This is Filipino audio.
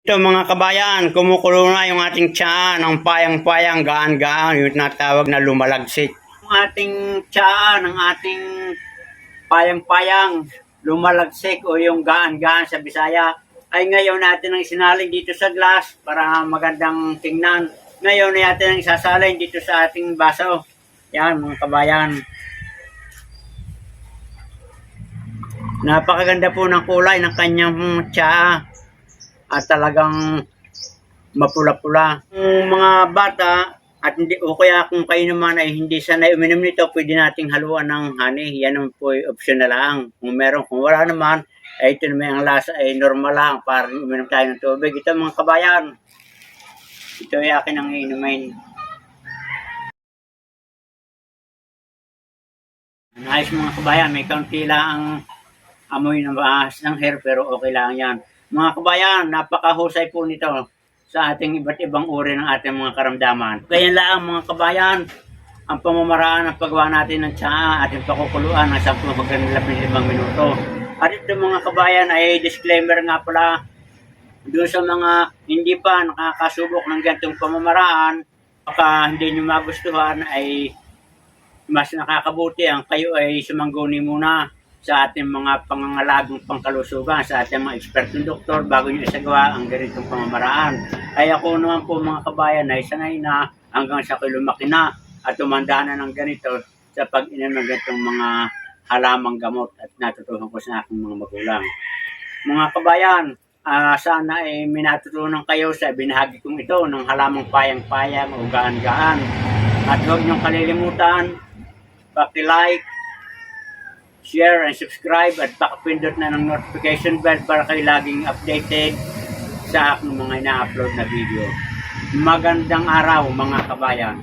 Ito mga kabayan, kumukulo na yung ating tiyan ng payang-payang, gaan-gaan, yung tinatawag na lumalagsik. Yung ating tiyan, ng ating payang-payang, lumalagsik o yung gaan-gaan sa Bisaya, ay ngayon natin ang isinaling dito sa glass para magandang tingnan. Ngayon ay natin ang isasalin dito sa ating baso. Yan mga kabayan. Napakaganda po ng kulay ng kanyang tiya. At talagang mapula-pula. Yung mga bata at hindi o kaya kung kayo naman ay hindi sanay uminom nito, pwede nating haluan ng honey. Yan ang po option na lang. Kung meron, kung wala naman, ay ito naman ang lasa ay normal lang para uminom tayo ng tubig. Ito mga kabayan. Ito ay akin ang inumin. Nice mga kabayan, may kaunti lang ang amoy ng bahas ng hair pero okay lang yan. Mga kabayan, napakahusay po nito sa ating iba't ibang uri ng ating mga karamdaman. Ganyan lang mga kabayan, ang pamamaraan ng paggawa natin ng tsaa, ating pakukuluan ng 10 hanggang 15 minuto. At ito mga kabayan ay disclaimer nga pala, doon sa mga hindi pa nakakasubok ng ganitong pamamaraan, baka hindi nyo magustuhan ay mas nakakabuti ang kayo ay sumangguni muna sa ating mga pangangalagang pangkalusugan, sa ating mga ekspertong doktor bago nyo isagawa ang ganitong pamamaraan. Ay ako naman po mga kabayan ay sanay na hanggang sa ako'y lumaki na at tumanda na ng ganito sa pag-inom ng ganitong mga halamang gamot at natutuhan ko sa aking mga magulang. Mga kabayan, sana ay minatutunan kayo sa binahagi kong ito ng halamang payang-payang o gaan-gaan. At huwag niyong kalilimutan, paki-like, share and subscribe at pakapindot na ng notification bell para kayo laging updated sa aking mga ina-upload na video. Magandang araw mga kabayan.